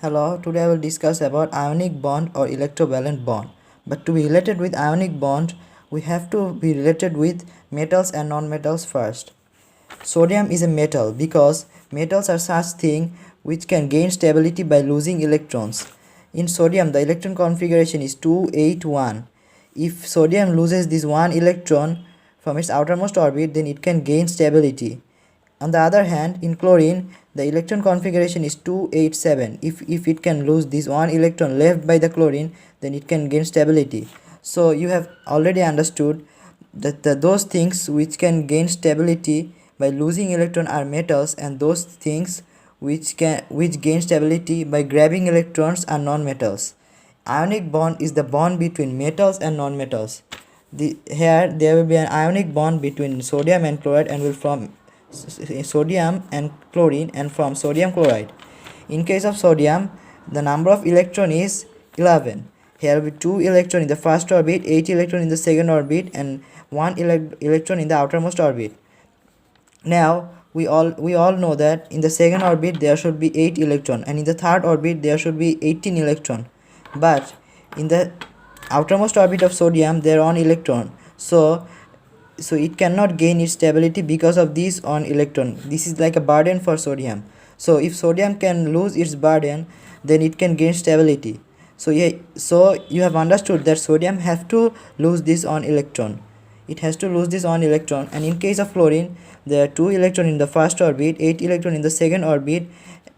Hello, today I will discuss about ionic bond or electrovalent bond. But to be related with ionic bond, we have to be related with metals and non-metals first. Sodium is a metal because metals are such thing which can gain stability by losing electrons. In sodium, the electron configuration is 281. If sodium loses this one electron from its outermost orbit, then it can gain stability. On the other hand, in chlorine, the electron configuration is 287. If it can lose this one electron left by the chlorine, then it can gain stability. So you have already understood that those things which can gain stability by losing electron are metals, and those things which gain stability by grabbing electrons are non-metals. Ionic bond is the bond between metals and non-metals. Here there will be an ionic bond between sodium and chloride and will form sodium and chlorine and from sodium chloride. In case of sodium, the number of electron is 11. Here will be 2 electron in the first orbit, 8 electron in the second orbit, and 1 electron in the outermost orbit. Now we all know that in the second orbit there should be 8 electron, and in the third orbit there should be 18 electron. But in the outermost orbit of sodium there are 1 electron. So it cannot gain its stability because of this on electron. This is like a burden for sodium. So if sodium can lose its burden, then it can gain stability. So you have understood that sodium have to lose this on electron. It has to lose this on electron. And in case of chlorine, there are 2 electron in the first orbit, 8 electron in the second orbit,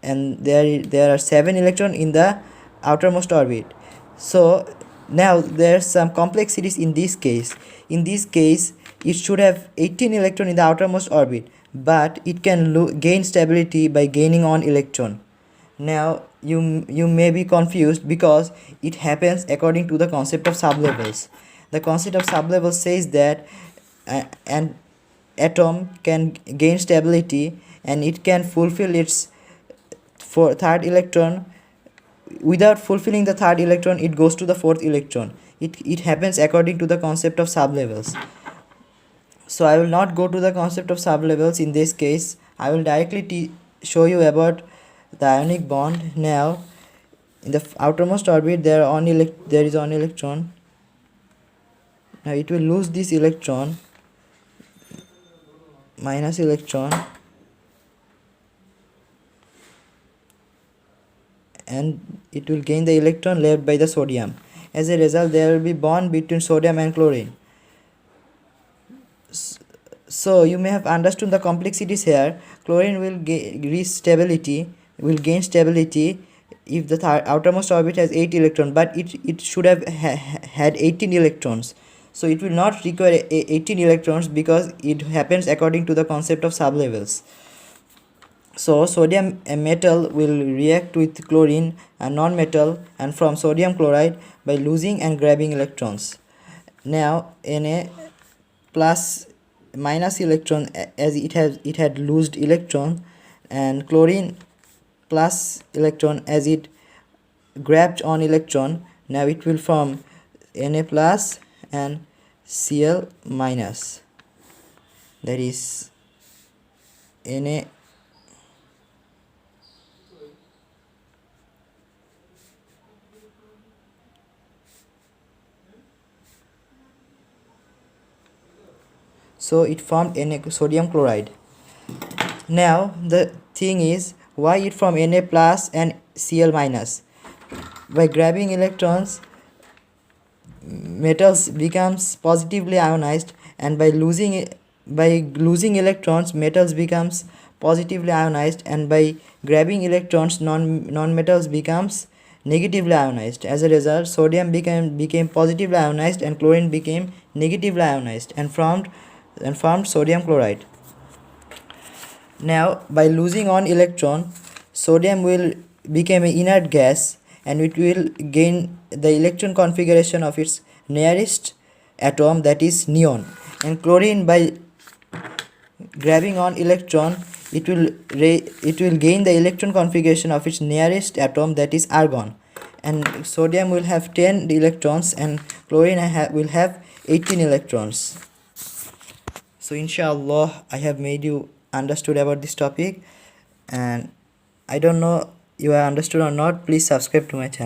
and there are 7 electron in the outermost orbit. So now there's some complexities in this case. In this case, it should have 18 electron in the outermost orbit, but it can gain stability by gaining 1 electron. Now you may be confused because it happens according to the concept of sublevels. The concept of sublevels says that an atom can gain stability and it can fulfill its third electron. Without fulfilling the third electron, it goes to the fourth electron. It happens according to the concept of sublevels. So I will not go to the concept of sublevels in this case. I will directly show you about the ionic bond. Now in the outermost orbit there is 1 electron. Now it will lose this electron, minus electron, and it will gain the electron left by the sodium. As a result, there will be bond between sodium and chlorine. So you may have understood the complexities here. Chlorine will gain stability if the outermost orbit has 8 electrons, but it should have had 18 electrons. So it will not require 18 electrons because it happens according to the concept of sublevels. So sodium, a metal, will react with chlorine, a non-metal, and from sodium chloride by losing and grabbing electrons. Now Na plus minus electron, as it had loosed electron, and chlorine plus electron as it grabbed on electron. Now it will form Na plus and Cl minus, that is Na so it formed sodium chloride. Now the thing is, why it formed Na plus and Cl minus? By grabbing electrons, metals becomes positively ionized, and by losing electrons, metals becomes positively ionized, and by grabbing electrons, non-metals becomes negatively ionized. As a result, sodium became positively ionized and chlorine became negatively ionized and formed sodium chloride. Now by losing 1 electron, sodium will become an inert gas, and it will gain the electron configuration of its nearest atom, that is neon. And chlorine, by grabbing 1 electron, it will gain the electron configuration of its nearest atom, that is argon. And sodium will have 10 electrons and chlorine will have 18 electrons. So inshallah I have made you understood about this topic, and I don't know you have understood or not, please subscribe to my channel.